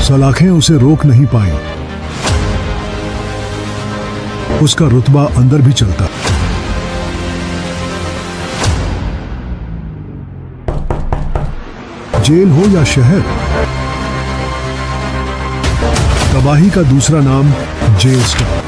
सलाखें उसे रोक नहीं पाई। उसका रुतबा अंदर भी चलता। जेल हो या शहर, तबाही का दूसरा नाम जेल स्टार।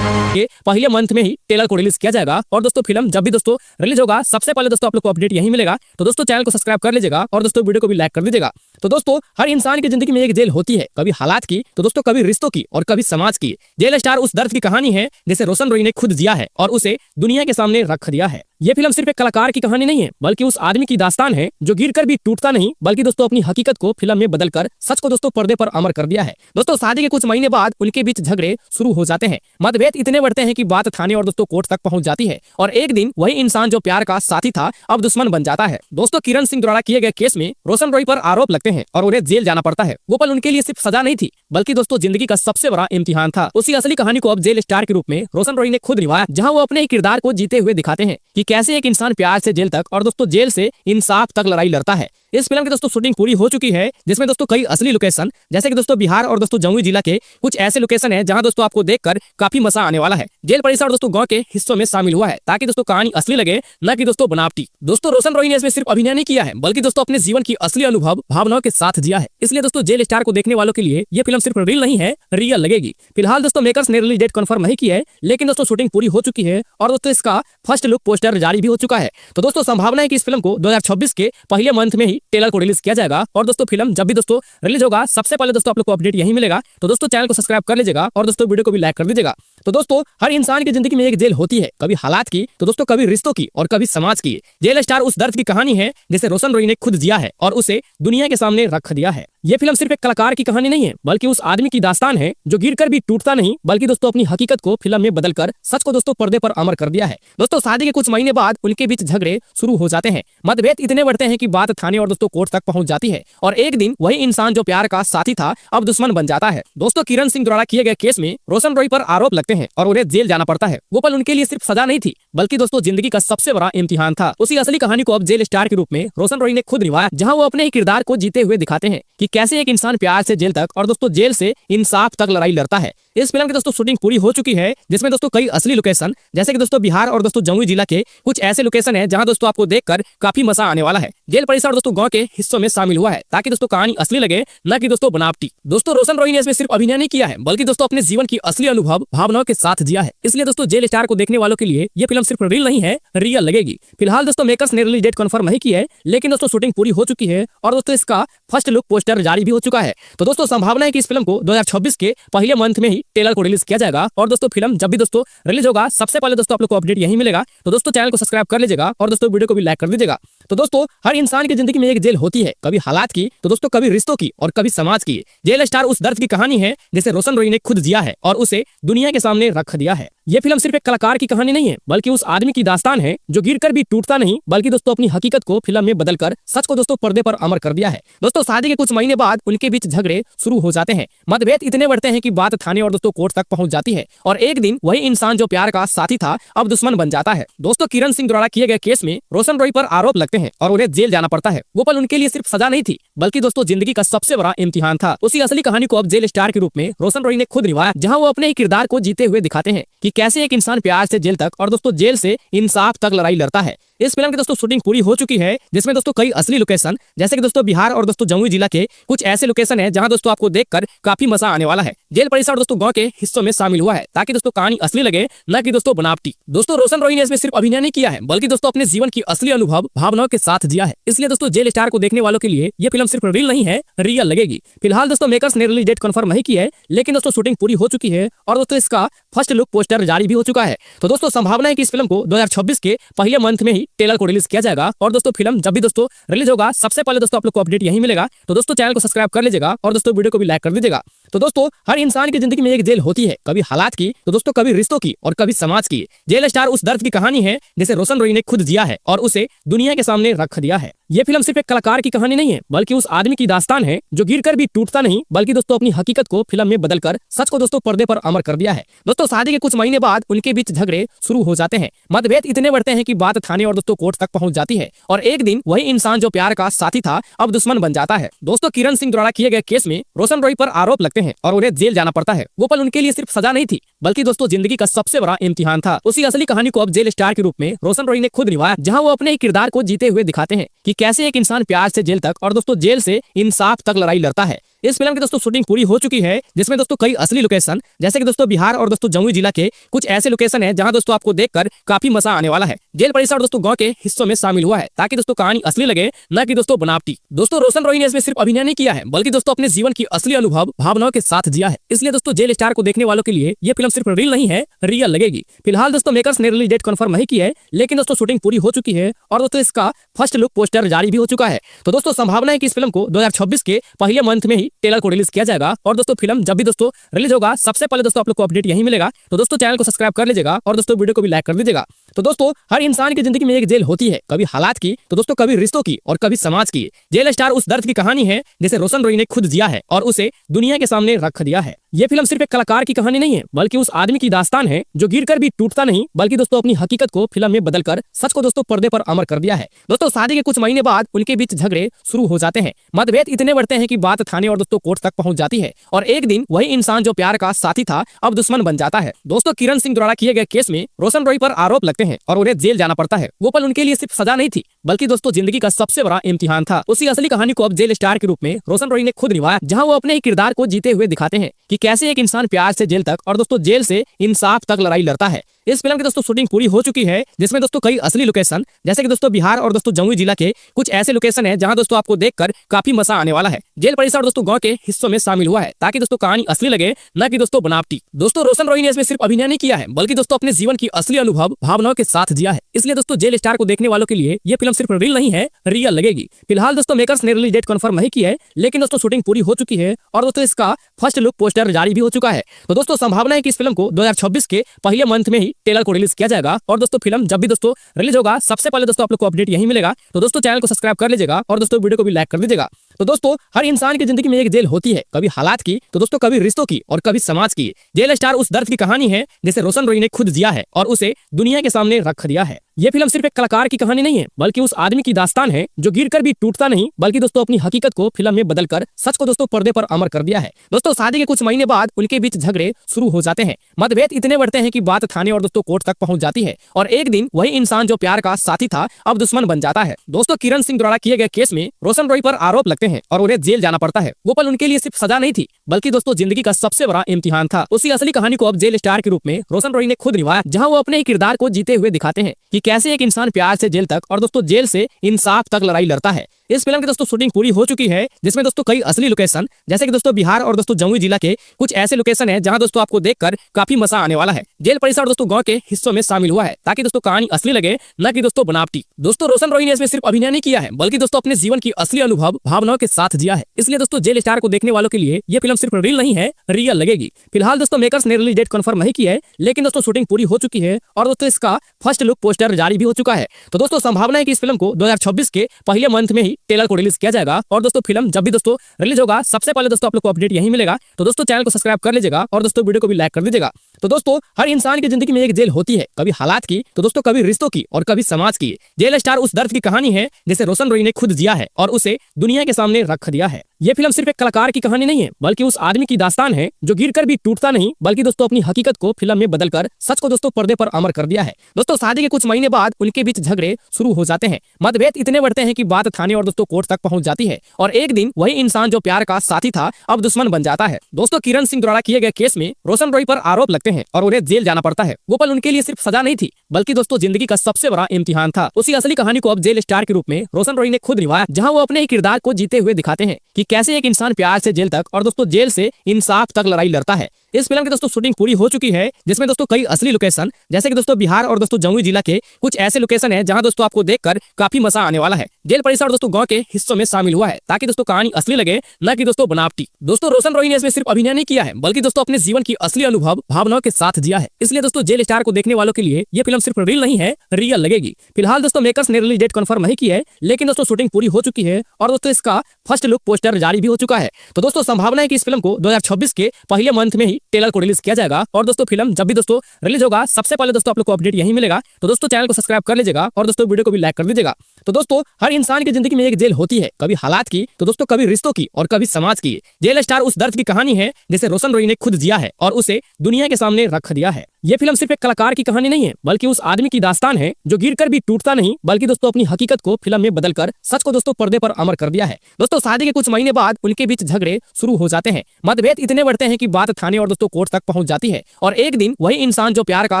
के पहले मंथ में ही ट्रेलर को रिलीज किया जाएगा। और दोस्तों फिल्म जब भी दोस्तों रिलीज होगा सबसे पहले दोस्तों आप लोग को अपडेट यही मिलेगा। तो दोस्तों चैनल को सब्सक्राइब कर लीजिएगा और दोस्तों वीडियो को भी लाइक कर दीजिएगा। तो दोस्तों हर इंसान की जिंदगी में एक जेल होती है, कभी हालात की तो दोस्तों कभी रिश्तों की और कभी समाज की। जेल स्टार उस दर्द की कहानी है जिसे रोशन रोई ने खुद जिया है और उसे दुनिया के सामने रख दिया है। ये फिल्म सिर्फ एक कलाकार की कहानी नहीं है बल्कि उस आदमी की दास्तान है जो गिरकर भी टूटता नहीं बल्कि दोस्तों अपनी हकीकत को फिल्म में बदलकर सच को दोस्तों पर्दे पर अमर कर दिया है। दोस्तों शादी के कुछ महीने बाद उनके बीच झगड़े शुरू हो जाते हैं, मतभेद इतने बढ़ते हैं कि बात थाने और दोस्तों कोर्ट तक पहुंच जाती है और एक दिन वही इंसान जो प्यार का साथी था अब दुश्मन बन जाता है। दोस्तों किरण सिंह द्वारा किए गए केस में रोशन रॉय पर आरोप लगते हैं और उन्हें जेल जाना पड़ता है। वो पल उनके लिए सिर्फ सजा नहीं थी बल्कि दोस्तों जिंदगी का सबसे बड़ा इम्तिहान था। उसी असली कहानी को अब जेल स्टार के रूप में रोशन रॉय ने खुद निभाया, जहां वो अपने ही किरदार को जीते हुए दिखाते हैं कि कैसे एक इंसान प्यार से जेल तक और दोस्तों जेल से इंसाफ तक लड़ाई लड़ता है। इस फिल्म की दोस्तों शूटिंग पूरी हो चुकी है, जिसमें दोस्तों कई असली लोकेशन जैसे कि दोस्तों बिहार और दोस्तों जमुई जिला के कुछ ऐसे लोकेशन है जहां दोस्तों आपको देखकर काफी मजा आने वाला है। जेल परिसर और दोस्तों गांव के हिस्सों में शामिल हुआ है ताकि दोस्तों कहानी असली लगे, न कि दोस्तों बनावटी। दोस्तों रोशन रॉय ने इसमें सिर्फ अभिनय नहीं किया है बल्कि दोस्तों अपने जीवन की असली अनुभव भावनाओं के साथ जिया है। इसलिए दोस्तों जेल स्टार को देखने वालों के लिए ये फिल्म सिर्फ रील नहीं है, रियल लगेगी। फिलहाल दोस्तों मेकर्स ने रिलीज डेट कंफर्म नहीं की है, लेकिन दोस्तों शूटिंग पूरी हो चुकी है और दोस्तों इसका फर्स्ट लुक पोस्टर जारी भी हो चुका है। तो दोस्तों संभावना है कि इस फिल्म को 2026 के पहले मंथ में ही ट्रेलर को रिलीज किया जाएगा। और दोस्तों फिल्म जब भी दोस्तों रिलीज होगा सबसे पहले दोस्तों आप लोग को अपडेट यही मिलेगा। तो दोस्तों चैनल को सब्सक्राइब कर लीजिएगा और दोस्तों वीडियो को भी लाइक कर दीजिएगा। तो दोस्तों हर इंसान की जिंदगी में एक जेल होती है, कभी हालात की तो दोस्तों कभी रिश्तों की और कभी समाज की। जेल स्टार उस दर्द की कहानी है जिसे रोशन रॉय ने खुद जिया है और उसे दुनिया के सामने रख दिया है। ये फिल्म सिर्फ एक कलाकार की कहानी नहीं है बल्कि उस आदमी की दास्तान है जो गिरकर भी टूटता नहीं बल्कि दोस्तों अपनी हकीकत को फिल्म में बदलकर सच को दोस्तों पर्दे पर अमर कर दिया है। दोस्तों शादी के कुछ महीने बाद उनके बीच झगड़े शुरू हो जाते हैं, मतभेद इतने बढ़ते हैं कि बात थाने और दोस्तों कोर्ट तक पहुंच जाती है और एक दिन वही इंसान जो प्यार का साथी था अब दुश्मन बन जाता है। दोस्तों किरण सिंह द्वारा किए गए केस में रोशन रॉय पर आरोप लगते हैं और उन्हें जेल जाना पड़ता है। वो पल उनके लिए सिर्फ सजा नहीं थी बल्कि दोस्तों जिंदगी का सबसे बड़ा इम्तिहान था। उसी असली कहानी को अब जेल स्टार के रूप में रोशन रॉय ने खुद निभाया, जहां वो अपने ही किरदार को जीते हुए दिखाते हैं कि कैसे एक इंसान प्यार से जेल तक और दोस्तों जेल से इंसाफ तक लड़ाई लड़ता है। इस फिल्म की दोस्तों शूटिंग पूरी हो चुकी है, जिसमें दोस्तों कई असली लोकेशन जैसे कि दोस्तों बिहार और दोस्तों जमुई जिला के कुछ ऐसे लोकेशन है जहां दोस्तों आपको देखकर काफी मजा आने वाला है। जेल परिसर और दोस्तों गांव के हिस्सों में शामिल हुआ है ताकि दोस्तों कहानी असली लगे, न कि दोस्तों बनावटी। दोस्तों रोशन रॉय ने इसमें सिर्फ अभिनय नहीं किया है बल्कि दोस्तों अपने जीवन की असली अनुभव भावनाओं के साथ जिया है। इसलिए दोस्तों जेल स्टार को देखने वालों के लिए ये फिल्म सिर्फ रील नहीं है, रियल लगेगी। फिलहाल दोस्तों मेकर्स ने रिलीज डेट कंफर्म नहीं की है, लेकिन दोस्तों शूटिंग पूरी हो चुकी है और दोस्तों इसका फर्स्ट लुक पोस्टर जारी भी हो चुका है। तो दोस्तों संभावना है कि इस फिल्म को 2026 के पहले मंथ में ही ट्रेलर को रिलीज किया जाएगा। और दोस्तों फिल्म जब भी दोस्तों रिलीज होगा सबसे पहले दोस्तों आप लोग को अपडेट यही मिलेगा। तो दोस्तों चैनल को सब्सक्राइब कर लीजिएगा और दोस्तों वीडियो को भी लाइक कर दीजिएगा। तो दोस्तों हर इंसान की जिंदगी में एक जेल होती है, कभी हालात की तो दोस्तों कभी रिश्तों की और कभी समाज की। जेल स्टार उस दर्द की कहानी है जिसे रोशन रॉय ने खुद जिया है और उसे दुनिया के सामने रख दिया है। ये फिल्म सिर्फ एक कलाकार की कहानी नहीं है बल्कि उस आदमी की दास्तान है जो गिरकर भी टूटता नहीं बल्कि दोस्तों अपनी हकीकत को फिल्म में बदलकर सच को दोस्तों पर्दे पर अमर कर दिया है। दोस्तों शादी के कुछ महीने बाद उनके बीच झगड़े शुरू हो जाते हैं, मतभेद इतने बढ़ते हैं कि बात थाने और दोस्तों कोर्ट तक पहुंच जाती है और एक दिन वही इंसान जो प्यार का साथी था अब दुश्मन बन जाता है। दोस्तों किरण सिंह द्वारा किए गए केस में रोशन रॉय पर आरोप लगते हैं और उन्हें जेल जाना पड़ता है। वो पल उनके लिए सिर्फ सजा नहीं थी बल्कि दोस्तों जिंदगी का सबसे बड़ा इम्तिहान था। उसी असली कहानी को अब जेल स्टार के रूप में रोशन रॉय ने खुद निभाया, जहां वो अपने ही किरदार को जीते हुए दिखाते हैं कि कैसे एक इंसान प्यार से जेल तक और दोस्तों जेल से इंसाफ तक लड़ाई लड़ता है। इस फिल्म की दोस्तों शूटिंग पूरी हो चुकी है, जिसमें दोस्तों कई असली लोकेशन जैसे कि दोस्तों बिहार और दोस्तों जमुई जिला के कुछ ऐसे लोकेशन है जहां दोस्तों आपको देखकर काफी मजा आने वाला है। जेल परिसर और दोस्तों गांव के हिस्सों में शामिल हुआ है ताकि दोस्तों कहानी असली लगे, न कि दोस्तों बनावटी। दोस्तों रोशन रॉय ने इसमें सिर्फ अभिनय नहीं किया है बल्कि दोस्तों अपने जीवन की असली अनुभव भावनाओं के साथ जिया है। इसलिए दोस्तों जेल स्टार को देखने वालों के लिए ये फिल्म सिर्फ रील नहीं है, रियल लगेगी। फिलहाल दोस्तों मेकर्स ने रिलीज डेट कंफर्म नहीं की है, लेकिन दोस्तों शूटिंग पूरी हो चुकी है और दोस्तों इसका फर्स्ट लुक पोस्टर जारी भी हो चुका है। तो दोस्तों संभावना है कि इस फिल्म को 2026 के पहले मंथ में ही ट्रेलर को रिलीज किया जाएगा। और दोस्तों फिल्म जब भी दोस्तों रिलीज होगा सबसे पहले दोस्तों आप लोग को अपडेट यही मिलेगा। तो दोस्तों चैनल को सब्सक्राइब कर लीजिएगा और दोस्तों वीडियो को भी लाइक कर दीजिएगा। तो दोस्तों हर इंसान की जिंदगी में एक जेल होती है, कभी हालात की तो दोस्तों कभी रिश्तों की और कभी समाज की। जेल स्टार उस दर्द की कहानी है जिसे रोशन रॉय ने खुद जिया है और उसे दुनिया के सामने रख दिया है। ये फिल्म सिर्फ एक कलाकार की कहानी नहीं है बल्कि उस आदमी की दास्तान है जो गिरकर भी टूटता नहीं बल्कि दोस्तों अपनी हकीकत को फिल्म में बदलकर सच को दोस्तों पर्दे पर अमर कर दिया है। दोस्तों शादी के कुछ महीने बाद उनके बीच झगड़े शुरू हो जाते हैं, मतभेद इतने बढ़ते हैं कि बात थाने और दोस्तों कोर्ट तक पहुंच जाती है और एक दिन वही इंसान जो प्यार का साथी था अब दुश्मन बन जाता है। दोस्तों किरण सिंह द्वारा किए गए केस में रोशन रॉय पर आरोप लगते हैं और उन्हें जेल जाना पड़ता है। वो पल उनके लिए सिर्फ सजा नहीं थी बल्कि दोस्तों जिंदगी का सबसे बड़ा इम्तिहान था। उसी असली कहानी को अब जेल स्टार के रूप में रोशन रॉय ने खुद निभाया, जहां वो अपने ही किरदार को जीते हुए दिखाते हैं कि कैसे एक इंसान प्यार से जेल तक और दोस्तों जेल से इंसाफ तक लड़ाई लड़ता है। इस फिल्म की दोस्तों शूटिंग पूरी हो चुकी है, जिसमें दोस्तों कई असली लोकेशन जैसे कि दोस्तों बिहार और दोस्तों जमुई जिला के कुछ ऐसे लोकेशन है जहां दोस्तों आपको देखकर काफी मजा आने वाला है। जेल परिसर दोस्तों गांव के हिस्सों में शामिल हुआ है ताकि दोस्तों कहानी असली लगे, न कि दोस्तों बनावटी। दोस्तों रोशन रॉय ने इसमें सिर्फ अभिनय नहीं किया है बल्कि दोस्तों अपने जीवन की असली अनुभव भावनाओं के साथ जिया है। इसलिए दोस्तों जेल स्टार को देखने वालों के लिए ये फिल्म सिर्फ रील नहीं है, रियल लगेगी। फिलहाल दोस्तों मेकर्स ने रिलीज डेट कंफर्म नहीं की है, लेकिन दोस्तों शूटिंग पूरी हो चुकी है और दोस्तों इसका फर्स्ट लुक पोस्टर जारी भी हो चुका है। तो दोस्तों संभावना है कि इस फिल्म को 2026 के पहले मंथ में ही ट्रेलर को रिलीज किया जाएगा और दोस्तों फिल्म जब भी दोस्तों रिलीज होगा सबसे पहले दोस्तों आप लोग को अपडेट यही मिलेगा। तो दोस्तों चैनल को सब्सक्राइब कर लीजिएगा और दोस्तों वीडियो को भी लाइक कर दीजिएगा। तो दोस्तों हर इंसान की जिंदगी में एक जेल होती है, कभी हालात की तो दोस्तों कभी रिश्तों की और कभी समाज की। जेल स्टार उस दर्द की कहानी है जिसे रोशन रॉय ने खुद जिया है और उसे दुनिया के सामने रख दिया है। ये फिल्म सिर्फ एक कलाकार की कहानी नहीं है बल्कि उस आदमी की दास्तान है जो गिरकर भी टूटता नहीं बल्कि दोस्तों अपनी हकीकत को फिल्म में बदलकर सच को दोस्तों पर्दे पर अमर कर दिया है। दोस्तों शादी के कुछ महीने बाद उनके बीच झगड़े शुरू हो जाते हैं, मतभेद इतने बढ़ते हैं कि बात थाने और दोस्तों कोर्ट तक पहुंच जाती है और एक दिन वही इंसान जो प्यार का साथी था अब दुश्मन बन जाता है। दोस्तों किरण सिंह द्वारा किए गए केस में रोशन रॉय पर आरोप लगते हैं और उन्हें जेल जाना पड़ता है। वो पल उनके लिए सिर्फ सजा नहीं थी बल्कि दोस्तों जिंदगी का सबसे बड़ा इम्तिहान था। उसी असली कहानी को अब जेल स्टार के रूप में रोशन रॉय ने खुद निभाया, जहां वो अपने ही किरदार को जीते हुए दिखाते हैं कि कैसे एक इंसान प्यार से जेल तक और दोस्तों जेल से इंसाफ तक लड़ाई लड़ता है। इस फिल्म की दोस्तों शूटिंग पूरी हो चुकी है, जिसमें दोस्तों कई असली लोकेशन जैसे कि दोस्तों बिहार और दोस्तों जमुई जिला के कुछ ऐसे लोकेशन है जहां दोस्तों आपको देखकर काफी मजा आने वाला है। जेल परिसर दोस्तों गांव के हिस्सों में शामिल हुआ है ताकि दोस्तों कहानी असली लगे, न कि दोस्तों बनावटी। दोस्तों रोशन रॉय ने इसमें सिर्फ अभिनय नहीं किया है बल्कि दोस्तों अपने जीवन की असली अनुभव भावनाओं के साथ जिया है। इसलिए दोस्तों जेल स्टार को देखने वालों के लिए ये फिल्म सिर्फ रील नहीं है, रियल लगेगी। फिलहाल दोस्तों मेकर्स ने रिलीज डेट कंफर्म नहीं की है, लेकिन दोस्तों शूटिंग पूरी हो चुकी है और दोस्तों इसका फर्स्ट लुक पोस्टर जारी भी हो चुका है। तो दोस्तों संभावना है कि इस फिल्म को 2026 के पहले मंथ में ही ट्रेलर को रिलीज किया जाएगा और दोस्तों फिल्म जब भी दोस्तों रिलीज होगा सबसे पहले दोस्तों आप लोग को अपडेट यही मिलेगा। तो दोस्तों चैनल को सब्सक्राइब कर लीजिएगा और दोस्तों वीडियो को भी लाइक कर दीजिएगा। तो दोस्तों हर इंसान की जिंदगी में एक जेल होती है, कभी हालात की तो दोस्तों कभी रिश्तों की और कभी समाज की। जेल स्टार उस दर्द की कहानी है जिसे रोशन रॉय ने खुद जिया है और उसे दुनिया के सामने रख दिया है। ये फिल्म सिर्फ एक कलाकार की कहानी नहीं है बल्कि उस आदमी की दास्तान है जो गिरकर भी टूटता नहीं बल्कि दोस्तों अपनी हकीकत को फिल्म में बदलकर सच को दोस्तों पर्दे पर अमर कर दिया है। दोस्तों शादी के कुछ महीने बाद उनके बीच झगड़े शुरू हो जाते हैं, मतभेद इतने बढ़ते हैं कि बात थाने और दोस्तों कोर्ट तक पहुंच जाती है और एक दिन वही इंसान जो प्यार का साथी था अब दुश्मन बन जाता है। दोस्तों किरण सिंह द्वारा किए गए केस में रोशन रॉय पर आरोप लगते हैं और उन्हें जेल जाना पड़ता है। वो पल उनके लिए सिर्फ सजा नहीं थी बल्कि दोस्तों जिंदगी का सबसे बड़ा इम्तिहान था। उसी असली कहानी को अब जेल स्टार के रूप में रोशन रॉय ने खुद निभाया, जहां वो अपने ही किरदार को जीते हुए दिखाते हैं कि कैसे एक इंसान प्यार से जेल तक और दोस्तों जेल से इंसाफ तक लड़ाई लड़ता है। इस फिल्म की दोस्तों शूटिंग पूरी हो चुकी है, जिसमें दोस्तों कई असली लोकेशन जैसे कि दोस्तों बिहार और दोस्तों जमुई जिला के कुछ ऐसे लोकेशन है जहां दोस्तों आपको देखकर काफी मजा आने वाला है। जेल परिसर दोस्तों गांव के हिस्सों में शामिल हुआ है ताकि दोस्तों कहानी असली लगे, न कि दोस्तों बनावटी। दोस्तों रोशन रॉय ने इसमें सिर्फ अभिनय नहीं किया है बल्कि दोस्तों अपने जीवन की असली अनुभव भावनाओं के साथ जिया है। इसलिए दोस्तों जेल स्टार को देखने वालों के लिए ये फिल्म सिर्फ रील नहीं है, रियल लगेगी। फिलहाल दोस्तों मेकर्स ने रिलीज डेट कंफर्म नहीं की है, लेकिन दोस्तों शूटिंग पूरी हो चुकी है और दोस्तों इसका फर्स्ट लुक पोस्टर जारी भी हो चुका है। तो दोस्तों संभावना है कि इस फिल्म को 2026 के पहले मंथ में ही ट्रेलर को रिलीज किया जाएगा और दोस्तों फिल्म जब भी दोस्तों रिलीज होगा सबसे पहले दोस्तों आप लोग को अपडेट यही मिलेगा। तो दोस्तों चैनल को सब्सक्राइब कर लीजिएगा और दोस्तों वीडियो को भी लाइक कर दीजिएगा। तो दोस्तों हर इंसान की जिंदगी में एक जेल होती है, कभी हालात की तो दोस्तों कभी रिश्तों की और कभी समाज की। जेल स्टार उस दर्द की कहानी है जिसे रोशन रॉय ने खुद जिया है और उसे दुनिया के सामने रख दिया है। ये फिल्म सिर्फ एक कलाकार की कहानी नहीं है बल्कि उस आदमी की दास्तान है जो गिरकर भी टूटता नहीं बल्कि दोस्तों अपनी हकीकत को फिल्म में बदलकर सच को दोस्तों पर्दे पर अमर कर दिया है। दोस्तों शादी के कुछ महीने बाद उनके बीच झगड़े शुरू हो जाते हैं, मतभेद इतने बढ़ते हैं कि बात थाने और दोस्तों कोर्ट तक पहुंच जाती है और एक दिन वही इंसान जो प्यार का साथी था अब दुश्मन बन जाता है। दोस्तों किरण सिंह द्वारा किए गए केस में रोशन रॉय पर आरोप लगते हैं और उन्हें जेल जाना पड़ता है। वो पल उनके लिए सिर्फ सजा नहीं थी बल्कि दोस्तों जिंदगी का सबसे बड़ा इम्तिहान था। उसी असली कहानी को अब जेल स्टार के रूप में रोशन रॉय ने खुद निभाया, जहां वो अपने ही किरदार को जीते हुए दिखाते हैं कि कैसे एक इंसान प्यार से जेल तक और दोस्तों जेल से इंसाफ तक लड़ाई लड़ता है। इस फिल्म की दोस्तों शूटिंग पूरी हो चुकी है, जिसमें दोस्तों कई असली लोकेशन जैसे कि दोस्तों बिहार और दोस्तों जमुई जिला के कुछ ऐसे लोकेशन है जहां दोस्तों आपको देखकर काफी मजा आने वाला है। जेल परिसर और दोस्तों गांव के हिस्सों में शामिल हुआ है ताकि दोस्तों कहानी असली लगे, न कि दोस्तों बनावटी। दोस्तों रोशन रॉय ने इसमें सिर्फ अभिनय नहीं किया है बल्कि दोस्तों अपने जीवन की असली अनुभव भावनाओं के साथ जिया है। इसलिए दोस्तों जेल स्टार को देखने वालों के लिए ये फिल्म सिर्फ रील नहीं है, रियल लगेगी। फिलहाल दोस्तों मेकर्स ने रिलीज डेट कंफर्म नहीं की है, लेकिन दोस्तों शूटिंग पूरी हो चुकी है और दोस्तों इसका फर्स्ट लुक पोस्टर जारी भी हो चुका है। तो दोस्तों संभावना है कि इस फिल्म को 2026 के पहले मंथ में ही ट्रेलर को रिलीज किया जाएगा और दोस्तों फिल्म जब भी दोस्तों रिलीज होगा सबसे पहले दोस्तों आप लोग को अपडेट यही मिलेगा। तो दोस्तों चैनल को सब्सक्राइब कर लीजिएगा और दोस्तों वीडियो को भी लाइक कर दीजिएगा। तो दोस्तों हर इंसान की जिंदगी में एक जेल होती है, कभी हालात की तो दोस्तों कभी रिश्तों की और कभी समाज की। जेल स्टार उस दर्द की कहानी है जिसे रोशन रॉय ने खुद जिया है और उसे दुनिया के सामने रख दिया है। ये फिल्म सिर्फ एक कलाकार की कहानी नहीं है बल्कि उस आदमी की दास्तान है जो गिरकर भी टूटता नहीं बल्कि दोस्तों अपनी हकीकत को फिल्म में बदलकर सच को दोस्तों पर्दे पर अमर कर दिया है। दोस्तों शादी के कुछ महीने बाद उनके बीच झगड़े शुरू हो जाते हैं, मतभेद इतने बढ़ते हैं कि बात थाने और दोस्तों कोर्ट तक पहुंच जाती है और एक दिन वही इंसान जो प्यार का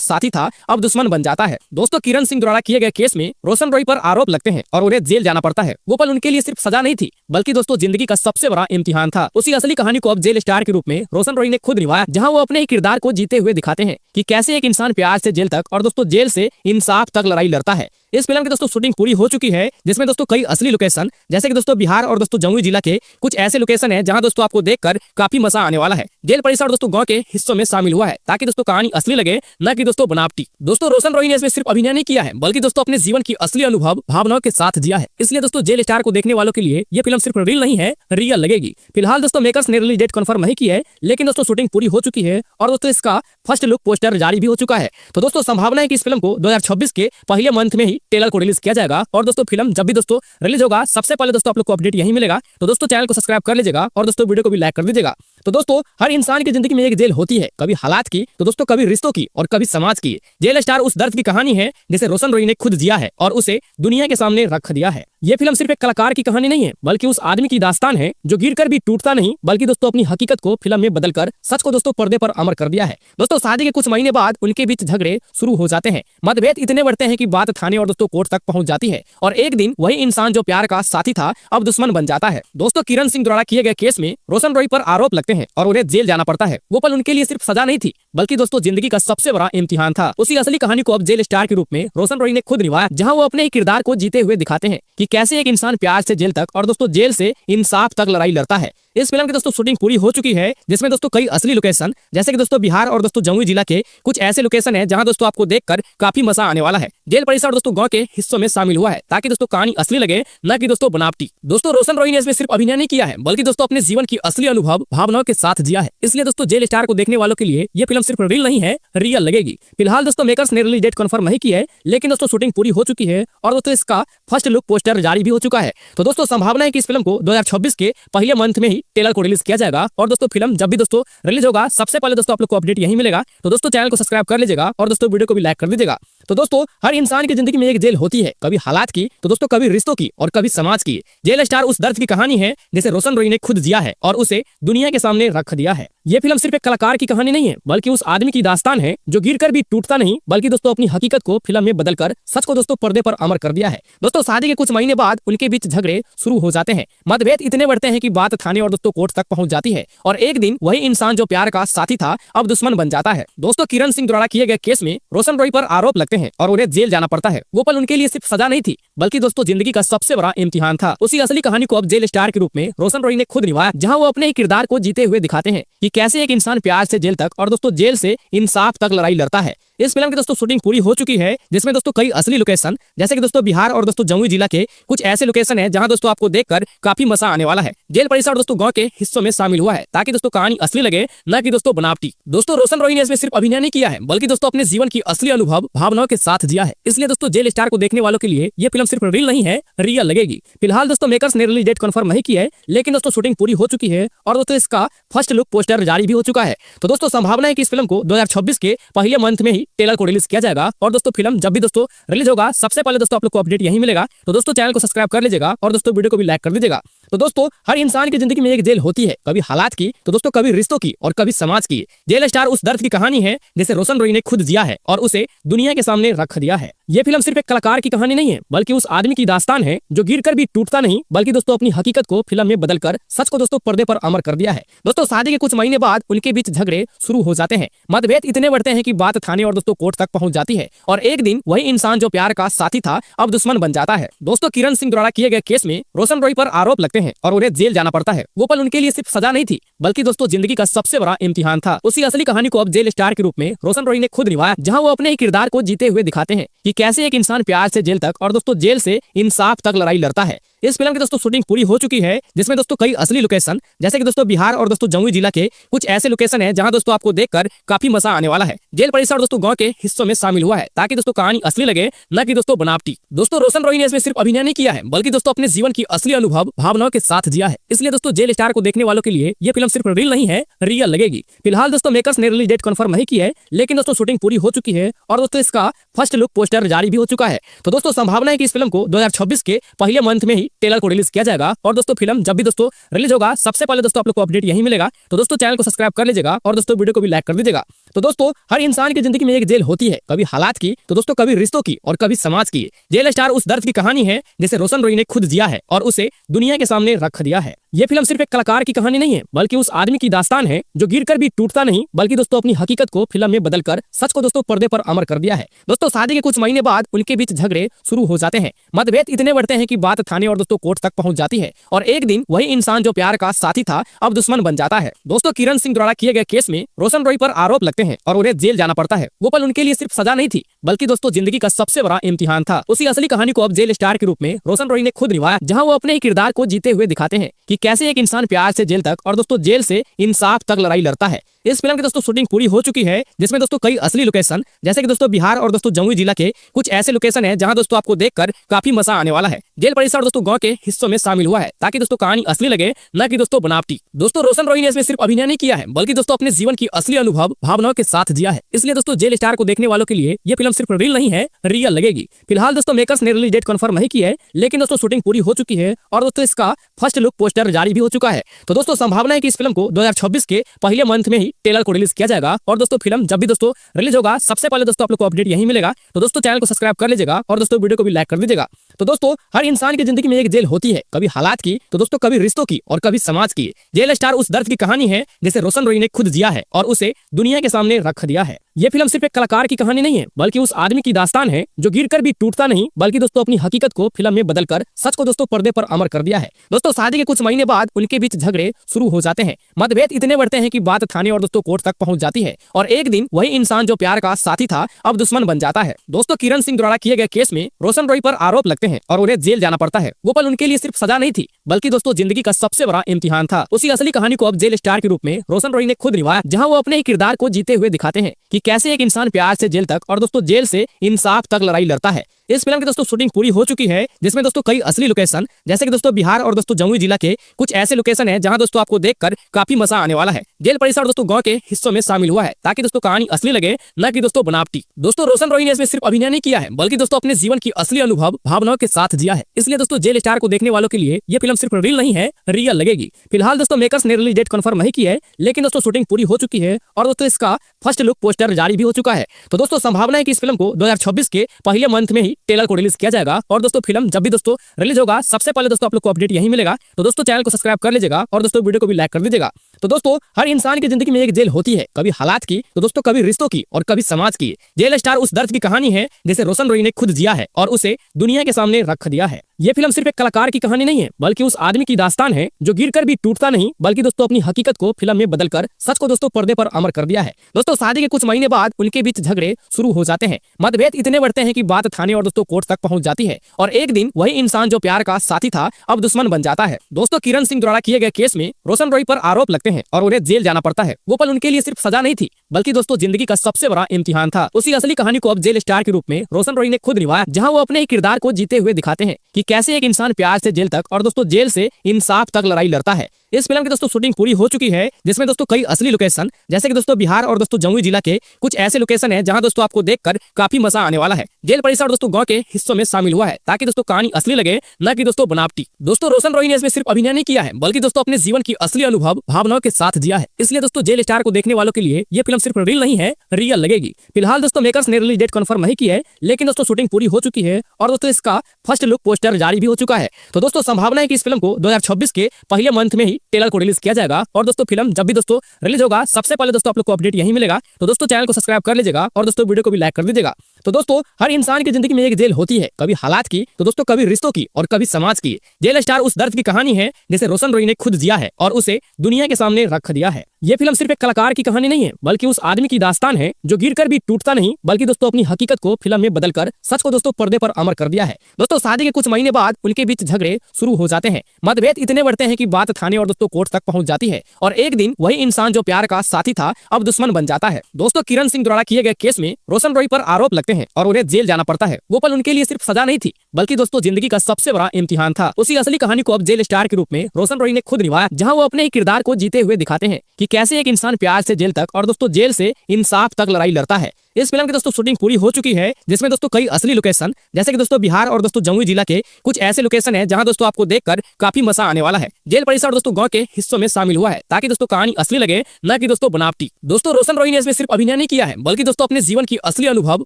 साथी था अब दुश्मन बन जाता है। दोस्तों किरण सिंह द्वारा किए गए केस में रोशन रॉय पर आरोप लगते हैं और उन्हें जेल जाना पड़ता है। वो पल उनके लिए सिर्फ सजा नहीं थी बल्कि दोस्तों जिंदगी का सबसे बड़ा इम्तिहान था। उसी असली कहानी को अब जेल स्टार के रूप में रोशन रॉय ने खुद निभाया, जहां वो अपने ही किरदार को जीते हुए दिखाते हैं कि कैसे एक इंसान प्यार से जेल तक और दोस्तों जेल से इंसाफ तक लड़ाई लड़ता है। इस फिल्म की दोस्तों शूटिंग पूरी हो चुकी है, जिसमें दोस्तों कई असली लोकेशन जैसे कि दोस्तों बिहार और दोस्तों जमुई जिला के कुछ ऐसे लोकेशन है जहां दोस्तों आपको देखकर काफी मजा आने वाला है। जेल परिसर और दोस्तों गांव के हिस्सों में शामिल हुआ है ताकि दोस्तों कहानी असली लगे, न कि दोस्तों बनावटी। दोस्तों रोशन रॉय ने इसमें सिर्फ अभिनय नहीं किया है बल्कि दोस्तों अपने जीवन की असली अनुभव भावनाओं के साथ जिया है। इसलिए दोस्तों जेल स्टार को देखने वालों के लिए ये फिल्म सिर्फ रील नहीं है, रियल लगेगी। फिलहाल दोस्तों मेकर्स ने रिलीज डेट कंफर्म नहीं की है, लेकिन दोस्तों शूटिंग पूरी हो चुकी है और दोस्तों इसका फर्स्ट लुक पोस्टर जारी भी हो चुका है। तो दोस्तों संभावना है कि इस फिल्म को 2026 के पहले मंथ में ही ट्रेलर को रिलीज किया जाएगा और दोस्तों फिल्म जब भी दोस्तों रिलीज होगा सबसे पहले दोस्तों आप लोग को अपडेट यही मिलेगा। तो दोस्तों चैनल को सब्सक्राइब कर लीजिएगा और दोस्तों वीडियो को भी लाइक कर दीजिएगा। तो दोस्तों हर इंसान की जिंदगी में एक जेल होती है, कभी हालात की तो दोस्तों कभी रिश्तों की और कभी समाज की। जेल स्टार उस दर्द की कहानी है जिसे रोशन रॉय ने खुद जिया है और उसे दुनिया के सामने रख दिया है। ये फिल्म सिर्फ एक कलाकार की कहानी नहीं है बल्कि उस आदमी की दास्तान है जो गिरकर भी टूटता नहीं बल्कि दोस्तों अपनी हकीकत को फिल्म में बदलकर सच को दोस्तों पर्दे पर अमर कर दिया है। दोस्तों शादी के कुछ महीने बाद उनके बीच झगड़े शुरू हो जाते हैं, मतभेद इतने बढ़ते हैं कि बात थाने और दोस्तों कोर्ट तक पहुंच जाती है और एक दिन वही इंसान जो प्यार का साथी था अब दुश्मन बन जाता है। दोस्तों किरण सिंह द्वारा किए गए केस में रोशन रॉय पर आरोप लगते हैं और उन्हें जेल जाना पड़ता है। वो पल उनके लिए सिर्फ सजा नहीं थी बल्कि दोस्तों जिंदगी का सबसे बड़ा इम्तिहान था। उसी असली कहानी को अब जेल स्टार के रूप में रोशन रॉय ने खुद निभाया, जहां वो अपने ही किरदार को जीते हुए दिखाते हैं कि कैसे एक इंसान प्यार से जेल तक और दोस्तों जेल से इंसाफ तक लड़ाई लड़ता है। इस फिल्म की दोस्तों शूटिंग पूरी हो चुकी है, जिसमें दोस्तों कई असली लोकेशन जैसे कि दोस्तों बिहार और दोस्तों जमुई जिला के कुछ ऐसे लोकेशन है जहां दोस्तों आपको देखकर काफी मजा आने वाला है। जेल परिसर और दोस्तों गांव के हिस्सों में शामिल हुआ है ताकि दोस्तों कहानी असली लगे, न कि दोस्तों बनावटी। दोस्तों रोशन रॉय ने इसमें सिर्फ अभिनय नहीं किया है बल्कि दोस्तों अपने जीवन की असली अनुभव भावनाओं के साथ जिया है। इसलिए दोस्तों जेल स्टार को देखने वालों के लिए ये फिल्म सिर्फ रील नहीं है, रियल लगेगी। फिलहाल दोस्तों मेकर्स ने रिलीज डेट कंफर्म नहीं की है, लेकिन दोस्तों शूटिंग पूरी हो चुकी है और दोस्तों इसका फर्स्ट लुक पोस्टर जारी भी हो चुका है। तो दोस्तों संभावना है कि इस फिल्म को 2026 के पहले मंथ में ही ट्रेलर को रिलीज किया जाएगा और दोस्तों फिल्म जब भी दोस्तों रिलीज होगा सबसे पहले दोस्तों आप लोग को अपडेट यही मिलेगा। तो दोस्तों चैनल को सब्सक्राइब कर लीजिएगा और दोस्तों वीडियो को भी लाइक कर दीजिएगा। तो दोस्तों हर इंसान की जिंदगी में एक जेल होती है, कभी हालात की तो दोस्तों कभी रिश्तों की और कभी समाज की। जेल स्टार उस दर्द की कहानी है जिसे रोशन रॉय ने खुद जिया है और उसे दुनिया के सामने रख दिया है। ये फिल्म सिर्फ एक कलाकार की कहानी नहीं है बल्कि उस आदमी की दास्तान है जो गिरकर भी टूटता नहीं बल्कि दोस्तों अपनी हकीकत को फिल्म में बदलकर सच को दोस्तों पर्दे पर अमर कर दिया है। दोस्तों शादी के कुछ महीने बाद उनके बीच झगड़े शुरू हो जाते हैं, मतभेद इतने बढ़ते हैं कि बात थाने और दोस्तों कोर्ट तक पहुंच जाती है और एक दिन वही इंसान जो प्यार का साथी था अब दुश्मन बन जाता है। दोस्तों किरण सिंह द्वारा किए गए केस में रोशन रॉय पर आरोप लगते हैं और उन्हें जेल जाना पड़ता है। वो पल उनके लिए सिर्फ सजा नहीं थी बल्कि दोस्तों जिंदगी का सबसे बड़ा इम्तिहान था। उसी असली कहानी को अब जेल स्टार के रूप में रोशन रॉय ने खुद निभाया, जहां वो अपने ही किरदार को जीते हुए दिखाते हैं कि कैसे एक इंसान प्यार से जेल तक और दोस्तों जेल से इंसाफ तक लड़ाई लड़ता है। इस फिल्म की दोस्तों शूटिंग पूरी हो चुकी है, जिसमें दोस्तों कई असली लोकेशन जैसे कि दोस्तों बिहार और दोस्तों जमुई जिला के कुछ ऐसे लोकेशन है जहां दोस्तों आपको देखकर काफी मजा आने वाला है। जेल परिसर और दोस्तों गांव के हिस्सों में शामिल हुआ है ताकि दोस्तों कहानी असली लगे, न कि दोस्तों बनावटी। दोस्तों रोशन रॉय ने इसमें सिर्फ अभिनय नहीं किया है बल्कि दोस्तों अपने जीवन की असली अनुभव भावनाओं के साथ जिया है। इसलिए दोस्तों जेल स्टार को देखने वालों के लिए ये फिल्म सिर्फ रील नहीं है, रियल लगेगी। फिलहाल दोस्तों मेकर्स ने रिलीज डेट कंफर्म नहीं की है, लेकिन दोस्तों शूटिंग पूरी हो चुकी है और दोस्तों इसका फर्स्ट लुक पोस्टर जारी भी हो चुका है। तो दोस्तों संभावना है कि इस फिल्म को 2026 के पहले मंथ में ही ट्रेलर को रिलीज किया जाएगा और दोस्तों फिल्म जब भी दोस्तों रिलीज होगा सबसे पहले दोस्तों आप लोग को अपडेट यही मिलेगा। तो दोस्तों चैनल को सब्सक्राइब कर लीजिएगा और दोस्तों वीडियो को भी लाइक कर दीजिएगा। तो दोस्तों हर इंसान की जिंदगी में एक जेल होती है, कभी हालात की तो दोस्तों कभी रिश्तों की और कभी समाज की। जेल स्टार उस दर्द की कहानी है जिसे रोशन रॉय ने खुद जिया है और उसे दुनिया के सामने रख दिया है। ये फिल्म सिर्फ एक कलाकार की कहानी नहीं है बल्कि उस आदमी की दास्तान है जो गिरकर भी टूटता नहीं बल्कि दोस्तों अपनी हकीकत को फिल्म में बदलकर सच को दोस्तों पर्दे पर अमर कर दिया है। दोस्तों शादी के कुछ महीने बाद उनके बीच झगड़े शुरू हो जाते हैं, मतभेद इतने बढ़ते हैं कि बात थाने और दोस्तों कोर्ट तक पहुंच जाती है और एक दिन वही इंसान जो प्यार का साथी था अब दुश्मन बन जाता है। दोस्तों किरण सिंह द्वारा किए गए केस में रोशन रॉय पर आरोप लगते हैं और उन्हें जेल जाना पड़ता है। वो पल उनके लिए सिर्फ सजा नहीं थी बल्कि दोस्तों जिंदगी का सबसे बड़ा इम्तिहान था। उसी असली कहानी को अब जेल स्टार के रूप में रोशन रॉय ने खुद निभाया, जहां वो अपने ही किरदार को जीते हुए दिखाते हैं कि कैसे एक इंसान प्यार से जेल तक और दोस्तों जेल से इंसाफ तक लड़ाई लड़ता है। इस फिल्म की दोस्तों शूटिंग पूरी हो चुकी है, जिसमें दोस्तों कई असली लोकेशन जैसे कि दोस्तों बिहार और दोस्तों जमुई जिला के कुछ ऐसे लोकेशन है जहां दोस्तों आपको देखकर काफी मजा आने वाला है। जेल परिसर दोस्तों गांव के हिस्सों में शामिल हुआ है ताकि दोस्तों कहानी असली लगे, न कि दोस्तों बनावटी। दोस्तों रोशन रॉय ने इसमें सिर्फ अभिनय नहीं किया है बल्कि दोस्तों अपने जीवन की असली अनुभव भावनाओं के साथ जिया है। इसलिए दोस्तों जेल स्टार को देखने वालों के लिए ये फिल्म सिर्फ रील नहीं है, रियल लगेगी। फिलहाल दोस्तों मेकर्स ने रिलीज डेट कंफर्म नहीं की है, लेकिन दोस्तों शूटिंग पूरी हो चुकी है और दोस्तों इसका फर्स्ट लुक पोस्टर जारी भी हो चुका है। तो दोस्तों संभावना है कि इस फिल्म को 2026 के पहले मंथ में ही ट्रेलर को रिलीज किया जाएगा और दोस्तों फिल्म जब भी दोस्तों रिलीज होगा सबसे पहले दोस्तों आप लोग को अपडेट यही मिलेगा। तो दोस्तों चैनल को सब्सक्राइब कर लीजिएगा और दोस्तों वीडियो को भी लाइक कर दीजिएगा। तो दोस्तों हर इंसान की जिंदगी में एक जेल होती है, कभी हालात की तो दोस्तों कभी रिश्तों की और कभी समाज की। जेल स्टार उस दर्द की कहानी है जिसे रोशन रॉय ने खुद जिया है और उसे दुनिया के सामने रख दिया है। ये फिल्म सिर्फ एक कलाकार की कहानी नहीं है बल्कि उस आदमी की दास्तान है जो गिरकर भी टूटता नहीं बल्कि दोस्तों अपनी हकीकत को फिल्म में बदलकर सच को दोस्तों पर्दे पर अमर कर दिया है। दोस्तों शादी के कुछ महीने बाद उनके बीच झगड़े शुरू हो जाते हैं, मतभेद इतने बढ़ते हैं कि बात थाने और दोस्तों कोर्ट तक पहुंच जाती है और एक दिन वही इंसान जो प्यार का साथी था अब दुश्मन बन जाता है। दोस्तों किरण सिंह द्वारा किए गए केस में रोशन रॉय पर आरोप लगते हैं और उन्हें जेल जाना पड़ता है। वो पल उनके लिए सिर्फ सजा नहीं थी बल्कि दोस्तों जिंदगी का सबसे बड़ा इम्तिहान था। उसी असली कहानी को अब जेल स्टार के रूप में रोशन रॉय ने खुद निभाया, जहां वो अपने ही किरदार को जीते हुए दिखाते हैं कि कैसे एक इंसान प्यार से जेल तक और दोस्तों जेल से इंसाफ तक लड़ाई लड़ता है। इस फिल्म की दोस्तों शूटिंग पूरी हो चुकी है, जिसमें दोस्तों कई असली लोकेशन जैसे कि दोस्तों बिहार और दोस्तों जमुई जिला के कुछ ऐसे लोकेशन है जहां दोस्तों आपको देखकर काफी मजा आने वाला है। जेल परिसर दोस्तों गांव के हिस्सों में शामिल हुआ है ताकि दोस्तों कहानी असली लगे, न कि दोस्तों बनावटी। दोस्तों रोशन रॉय ने इसमें सिर्फ अभिनय नहीं किया है बल्कि दोस्तों अपने जीवन की असली अनुभव भावनाओं के साथ जिया है। इसलिए दोस्तों जेल स्टार को देखने वालों के लिए ये फिल्म सिर्फ रील नहीं है, रियल लगेगी। फिलहाल दोस्तों मेकर्स ने रिलीज डेट कंफर्म नहीं की है, लेकिन दोस्तों शूटिंग पूरी हो चुकी है और दोस्तों इसका फर्स्ट लुक पोस्टर जारी भी हो चुका है। तो दोस्तों संभावना है कि इस फिल्म को 2026 के पहले मंथ में ही ट्रेलर को रिलीज किया जाएगा और दोस्तों फिल्म जब भी दोस्तों रिलीज होगा सबसे पहले दोस्तों आप लोग को अपडेट यही मिलेगा। तो दोस्तों चैनल को सब्सक्राइब कर लीजिएगा और दोस्तों वीडियो को भी लाइक कर दीजिएगा। तो दोस्तों हर इंसान की जिंदगी में एक जेल होती है, कभी हालात की तो दोस्तों कभी रिश्तों की और कभी समाज की। जेल स्टार उस दर्द की कहानी है जिसे रोशन रॉय ने खुद जिया है और उसे दुनिया के सामने रख दिया है। ये फिल्म सिर्फ एक कलाकार की कहानी नहीं है बल्कि उस आदमी की दास्तान है जो गिरकर भी टूटता नहीं बल्कि दोस्तों अपनी हकीकत को फिल्म में बदलकर सच को दोस्तों पर्दे पर अमर कर दिया है। दोस्तों शादी के कुछ महीने बाद उनके बीच झगड़े शुरू हो जाते हैं, मतभेद इतने बढ़ते हैं कि बात थाने और दोस्तों कोर्ट तक पहुंच जाती है और एक दिन वही इंसान जो प्यार का साथी था अब दुश्मन बन जाता है। दोस्तों किरण सिंह द्वारा किए गए केस में रोशन रॉय पर आरोप लगते हैं और उन्हें जेल जाना पड़ता है। वो पल उनके लिए सिर्फ सजा नहीं थी बल्कि दोस्तों जिंदगी का सबसे बड़ा इम्तिहान था। उसी असली कहानी को अब जेल स्टार के रूप में रोशन रॉय ने खुद निभाया, जहां वो अपने ही किरदार को जीते हुए दिखाते हैं कि कैसे एक इंसान प्यार से जेल तक और दोस्तों जेल से इंसाफ तक लड़ाई लड़ता है। इस फिल्म की दोस्तों शूटिंग पूरी हो चुकी है, जिसमें दोस्तों कई असली लोकेशन जैसे कि दोस्तों बिहार और दोस्तों जमुई जिला के कुछ ऐसे लोकेशन है जहां दोस्तों आपको देखकर काफी मजा आने वाला है। जेल परिसर दोस्तों गांव के हिस्सों में शामिल हुआ है ताकि दोस्तों कहानी असली लगे, न कि दोस्तों बनावटी। दोस्तों रोशन रॉय ने इसमें सिर्फ अभिनय नहीं किया है बल्कि दोस्तों अपने जीवन की असली अनुभव भावनाओं के साथ जिया है। इसलिए दोस्तों जेल स्टार को देखने वालों के लिए ये फिल्म सिर्फ रील नहीं है, रियल लगेगी। फिलहाल दोस्तों मेकर्स ने रिलीज डेट कंफर्म नहीं की है, लेकिन दोस्तों शूटिंग पूरी हो चुकी है और दोस्तों इसका फर्स्ट लुक पोस्टर जारी भी हो चुका है। तो दोस्तों संभावना है कि इस फिल्म को 2026 के पहले मंथ में ही ट्रेलर को रिलीज किया जाएगा और दोस्तों फिल्म जब भी दोस्तों रिलीज होगा सबसे पहले दोस्तों आप लोग को अपडेट यही मिलेगा। तो दोस्तों चैनल को सब्सक्राइब कर लीजिएगा और दोस्तों वीडियो को भी लाइक कर दीजिएगा। तो दोस्तों हर इंसान की जिंदगी में एक जेल होती है, कभी हालात की तो दोस्तों कभी रिश्तों की और कभी समाज की। जेल स्टार उस दर्द की कहानी है जिसे रोशन रॉय ने खुद जिया है और उसे दुनिया के सामने रख दिया है। ये फिल्म सिर्फ एक कलाकार की कहानी नहीं है बल्कि उस आदमी की दास्तान है जो गिरकर भी टूटता नहीं बल्कि दोस्तों अपनी हकीकत को फिल्म में बदलकर सच को दोस्तों पर्दे पर अमर कर दिया है। दोस्तों शादी के कुछ महीने बाद उनके बीच झगड़े शुरू हो जाते हैं, मतभेद इतने बढ़ते हैं कि बात थाने और दोस्तों कोर्ट तक पहुंच जाती है और एक दिन वही इंसान जो प्यार का साथी था अब दुश्मन बन जाता है। दोस्तों किरण सिंह द्वारा किए गए केस में रोशन रॉय पर आरोप लगते हैं और उन्हें जेल जाना पड़ता है। वो पल उनके लिए सिर्फ सजा नहीं थी बल्कि दोस्तों जिंदगी का सबसे बड़ा इम्तिहान था। उसी असली कहानी को अब जेल स्टार के रूप में रोशन रॉय ने खुद निभाया, जहां वो अपने ही किरदार को जीते हुए दिखाते हैं कि कैसे एक इंसान प्यार से जेल तक और दोस्तों जेल से इंसाफ तक लड़ाई लड़ता है। इस फिल्म की दोस्तों शूटिंग पूरी हो चुकी है, जिसमें दोस्तों कई असली लोकेशन जैसे कि दोस्तों बिहार और दोस्तों जमुई जिला के कुछ ऐसे लोकेशन है जहां दोस्तों आपको देखकर काफी मजा आने वाला है। जेल परिसर दोस्तों गांव के हिस्सों में शामिल हुआ है ताकि दोस्तों कहानी असली लगे, न कि दोस्तों बनावटी। दोस्तों रोशन रॉय ने इसमें सिर्फ अभिनय नहीं किया है, बल्कि दोस्तों अपने जीवन की असली अनुभव भावनाओं के साथ जिया है। इसलिए दोस्तों जेल स्टार को देखने वालों के लिए ये फिल्म सिर्फ रील नहीं है, रियल लगेगी। फिलहाल दोस्तों मेकर्स ने रिलीज डेट कंफर्म नहीं की है, लेकिन दोस्तों शूटिंग पूरी हो चुकी है और दोस्तों इसका फर्स्ट लुक पोस्टर जारी भी हो चुका है। तो दोस्तों संभावना है कि इस फिल्म को 2026 के पहले मंथ में ही ट्रेलर को रिलीज किया जाएगा और दोस्तों फिल्म जब भी दोस्तों रिलीज होगा सबसे पहले दोस्तों आप लोग को अपडेट यही मिलेगा। तो दोस्तों चैनल को सब्सक्राइब कर लीजिएगा और दोस्तों वीडियो को भी लाइक कर दीजिएगा। तो दोस्तों हर इंसान की जिंदगी में एक जेल होती है, कभी हालात की तो दोस्तों कभी रिश्तों की और कभी समाज की। जेल स्टार उस दर्द की कहानी है जिसे रोशन रॉय ने खुद जिया है और उसे दुनिया के सामने रख दिया है। ये फिल्म सिर्फ एक कलाकार की कहानी नहीं है, बल्कि उस आदमी की दास्तान है जो गिरकर भी टूटता नहीं, बल्कि दोस्तों अपनी हकीकत को फिल्म में बदलकर सच को दोस्तों पर्दे पर अमर कर दिया है। दोस्तों शादी के कुछ महीने बाद उनके बीच झगड़े शुरू हो जाते हैं, मतभेद इतने बढ़ते हैं कि बात थाने और दोस्तों कोर्ट तक पहुंच जाती है और एक दिन वही इंसान जो प्यार का साथी था अब दुश्मन बन जाता है। दोस्तों किरण सिंह द्वारा किए गए केस में रोशन रॉय पर आरोप लगते हैं और उन्हें जेल जाना पड़ता है। वो पल उनके लिए सिर्फ सजा नहीं थी, बल्कि दोस्तों जिंदगी का सबसे बड़ा इम्तिहान था। उसी असली कहानी को अब जेल स्टार के रूप में रोशन रॉय ने खुद निभाया, जहां वो अपने ही किरदार को जीते हुए दिखाते हैं कि कैसे एक इंसान प्यार से जेल तक और दोस्तों जेल से इंसाफ तक लड़ाई लड़ता है। इस फिल्म की दोस्तों शूटिंग पूरी हो चुकी है, जिसमें दोस्तों कई असली लोकेशन जैसे कि दोस्तों बिहार और दोस्तों जमुई जिला के कुछ ऐसे लोकेशन है जहां दोस्तों आपको देखकर काफी मजा आने वाला है। जेल परिसर दोस्तों गांव के हिस्सों में शामिल हुआ है ताकि दोस्तों कहानी असली लगे, न कि दोस्तों बनावटी। दोस्तों रोशन रॉय ने इसमें सिर्फ अभिनय नहीं किया है, बल्कि दोस्तों अपने जीवन की असली अनुभव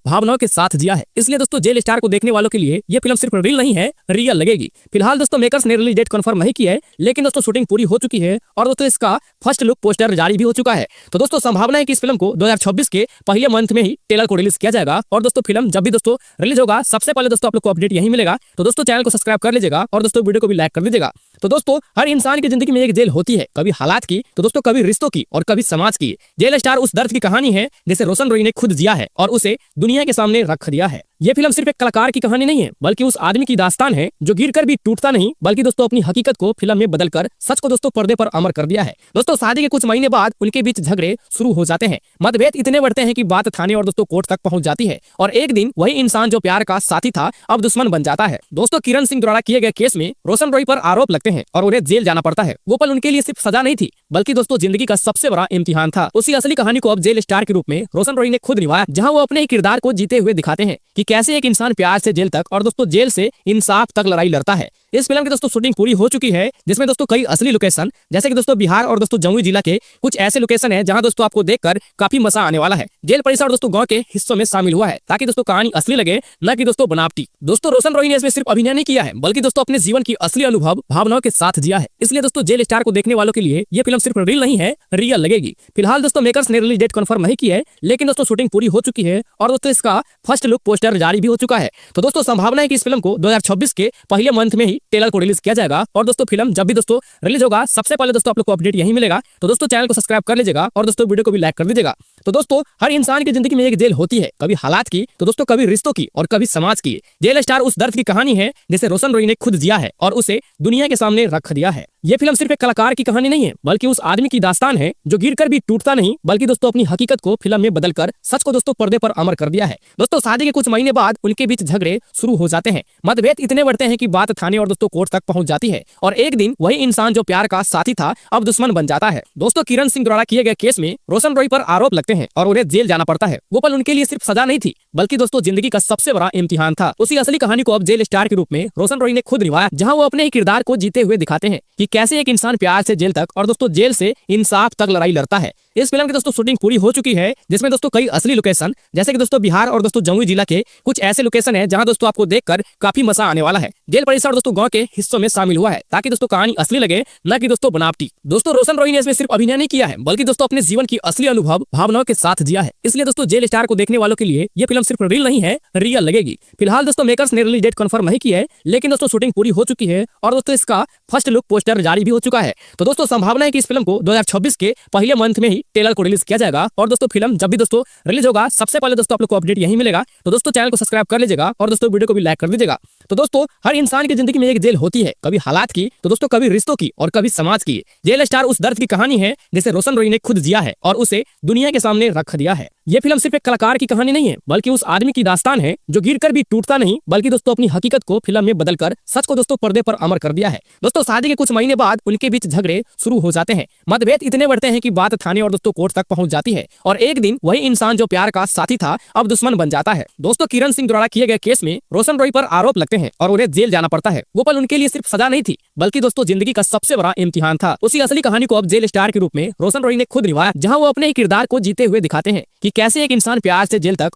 भावनाओं के साथ जिया है। इसलिए दोस्तों जेल स्टार को देखने वालों के लिए ये फिल्म सिर्फ रील नहीं है, रियल लगेगी। फिलहाल दोस्तों मेकर्स ने रिलीज डेट कंफर्म नहीं की है, लेकिन दोस्तों शूटिंग पूरी हो चुकी है और दोस्तों इसका फर्स्ट लुक पोस्टर जारी भी हो चुका है। तो दोस्तों संभावना है कि इस फिल्म को 2026 के पहले मंथ में ही ट्रेलर को रिलीज किया जाएगा और दोस्तों फिल्म जब भी दोस्तों रिलीज होगा सबसे पहले दोस्तों आप लोग को अपडेट यही मिलेगा। तो दोस्तों चैनल को सब्सक्राइब कर लीजिएगा और दोस्तों वीडियो को भी लाइक कर दीजिएगा। तो दोस्तों हर इंसान की जिंदगी में एक जेल होती है, कभी हालात की तो दोस्तों कभी रिश्तों की और कभी समाज की। जेल स्टार उस दर्द की कहानी है जिसे रोशन रॉय ने खुद जिया है और उसे दुनिया के सामने रख दिया है। ये फिल्म सिर्फ एक कलाकार की कहानी नहीं है, बल्कि उस आदमी की दास्तान है जो गिरकर भी टूटता नहीं, बल्कि दोस्तों अपनी हकीकत को फिल्म में बदलकर सच को दोस्तों पर्दे पर अमर कर दिया है। दोस्तों शादी के कुछ महीने बाद उनके बीच झगड़े शुरू हो जाते हैं, मतभेद इतने बढ़ते हैं कि बात थाने और दोस्तों कोर्ट तक पहुंच जाती है और एक दिन वही इंसान जो प्यार का साथी था अब दुश्मन बन जाता है। दोस्तों किरण सिंह द्वारा किए गए केस में रोशन रॉय पर आरोप लगते हैं और उन्हें जेल जाना पड़ता है। वो पल उनके लिए सिर्फ सजा नहीं थी, बल्कि दोस्तों जिंदगी का सबसे बड़ा इम्तिहान था। उसी असली कहानी को अब जेल स्टार के रूप में रोशन रॉय ने खुद निभाया, जहां वो अपने ही किरदार को जीते हुए दिखाते हैं कि कैसे एक इंसान प्यार से जेल तक और दोस्तों जेल से इंसाफ तक लड़ाई लड़ता है। इस फिल्म की दोस्तों शूटिंग पूरी हो चुकी है, जिसमें दोस्तों कई असली लोकेशन जैसे कि दोस्तों बिहार और दोस्तों जमुई जिला के कुछ ऐसे लोकेशन है जहां दोस्तों आपको देखकर काफी मजा आने वाला है। जेल परिसर दोस्तों गांव के हिस्सों में शामिल हुआ है ताकि दोस्तों कहानी असली लगे, न कि दोस्तों बनावटी। दोस्तों रोशन रॉय ने इसमें सिर्फ अभिनय नहीं किया है, बल्कि दोस्तों अपने जीवन की असली अनुभव भावनाओं के साथ जिया है। इसलिए दोस्तों जेल स्टार को देखने वालों के लिए ये फिल्म सिर्फ रील नहीं है, रियल लगेगी। फिलहाल दोस्तों मेकर्स ने रिलीज डेट कंफर्म नहीं की है, लेकिन दोस्तों शूटिंग पूरी हो चुकी है और दोस्तों इसका फर्स्ट लुक पोस्टर जारी भी हो चुका है। तो दोस्तों संभावना है कि इस फिल्म को 2026 के पहले मंथ में ही ट्रेलर को रिलीज किया जाएगा और दोस्तों फिल्म जब भी दोस्तों रिलीज होगा सबसे पहले दोस्तों आप लोग को अपडेट यही मिलेगा। तो दोस्तों चैनल को सब्सक्राइब कर लीजिएगा और दोस्तों वीडियो को भी लाइक कर दीजिएगा। तो दोस्तों हर इंसान की जिंदगी में एक जेल होती है, कभी हालात की तो दोस्तों कभी रिश्तों की और कभी समाज की। जेल स्टार उस दर्द की कहानी है जिसे रोशन रॉय ने खुद जिया है और उसे दुनिया के सामने रख दिया है। ये फिल्म सिर्फ एक कलाकार की कहानी नहीं है, बल्कि उस आदमी की दास्तान है जो गिरकर भी टूटता नहीं, बल्कि दोस्तों अपनी हकीकत को फिल्म में बदलकर सच को दोस्तों पर्दे पर अमर कर दिया है। दोस्तों शादी के कुछ महीने बाद उनके बीच झगड़े शुरू हो जाते हैं, मतभेद इतने बढ़ते हैं कि बात थाने और दोस्तों कोर्ट तक पहुंच जाती है और एक दिन वही इंसान जो प्यार का साथी था अब दुश्मन बन जाता है। दोस्तों किरण सिंह द्वारा किए गए केस में रोशन रॉय पर आरोप लगते हैं और उन्हें जेल जाना पड़ता है। वो पल उनके लिए सिर्फ सजा नहीं थी, बल्कि दोस्तों जिंदगी का सबसे बड़ा इम्तिहान था। उसी असली कहानी को अब जेल स्टार के रूप में रोशन रॉय ने खुद निभाया, जहां वो अपने ही किरदार को जीते हुए दिखाते हैं कि कैसे एक इंसान प्यार से जेल तक और दोस्तों जेल से इंसाफ तक लड़ाई लड़ता है। इस फिल्म की दोस्तों शूटिंग पूरी हो चुकी है, जिसमें दोस्तों कई असली लोकेशन जैसे कि दोस्तों बिहार और दोस्तों जमुई जिला के कुछ ऐसे लोकेशन है जहां दोस्तों आपको देखकर काफी मजा आने वाला है। जेल परिसर दोस्तों गांव के हिस्सों में शामिल हुआ है ताकि दोस्तों कहानी असली लगे, न कि दोस्तों बनावटी। दोस्तों रोशन रॉय ने इसमें सिर्फ अभिनय नहीं किया है, बल्कि दोस्तों अपने जीवन की असली अनुभव भावनाओं के साथ जिया है। इसलिए दोस्तों जेल स्टार को देखने वालों के लिए ये फिल्म सिर्फ रील नहीं है, रियल लगेगी। फिलहाल दोस्तों मेकर्स ने रिलीज डेट कंफर्म नहीं की है, लेकिन दोस्तों शूटिंग पूरी हो चुकी है और दोस्तों इसका फर्स्ट लुक पोस्टर जारी भी हो चुका है। तो दोस्तों संभावना है कि इस फिल्म को 2026 के पहले मंथ में ही ट्रेलर को रिलीज किया जाएगा। और दोस्तों फिल्म जब भी दोस्तों रिलीज होगा सबसे पहले दोस्तों आप लोग को अपडेट यही मिलेगा। तो दोस्तों चैनल को सब्सक्राइब कर लीजिएगा और दोस्तों वीडियो को भी लाइक कर दीजिएगा। तो दोस्तों हर इंसान की जिंदगी में एक जेल होती है, कभी हालात की तो दोस्तों कभी रिश्तों की और कभी समाज की। जेल स्टार उस दर्द की कहानी है जिसे रोशन रॉय ने खुद जिया है और उसे दुनिया के सामने रख दिया है। ये फिल्म सिर्फ एक कलाकार की कहानी नहीं है बल्कि उस आदमी की दास्तान है जो गिरकर भी टूटता नहीं बल्कि दोस्तों अपनी हकीकत को फिल्म में बदलकर सच को दोस्तों पर्दे पर अमर कर दिया है। दोस्तों शादी के कुछ महीने बाद उनके बीच झगड़े शुरू हो जाते हैं, मतभेद इतने बढ़ते हैं कि बात थाने और दोस्तों कोर्ट तक पहुंच जाती है और एक दिन वही इंसान जो प्यार का साथी था अब दुश्मन बन जाता है। दोस्तों किरण सिंह द्वारा किए गए केस में रोशन रॉय पर आरोप लगते हैं और उन्हें जेल जाना पड़ता है। वो पल उनके लिए सिर्फ सजा नहीं थी बल्कि दोस्तों जिंदगी का सबसे बड़ा इम्तिहान था। उसी असली कहानी को अब जेल स्टार के रूप में रोशन रॉय ने खुद निभाया, जहां वो अपने ही किरदार को जीते हुए दिखाते हैं कि कैसे एक इंसान प्यार से जेल तक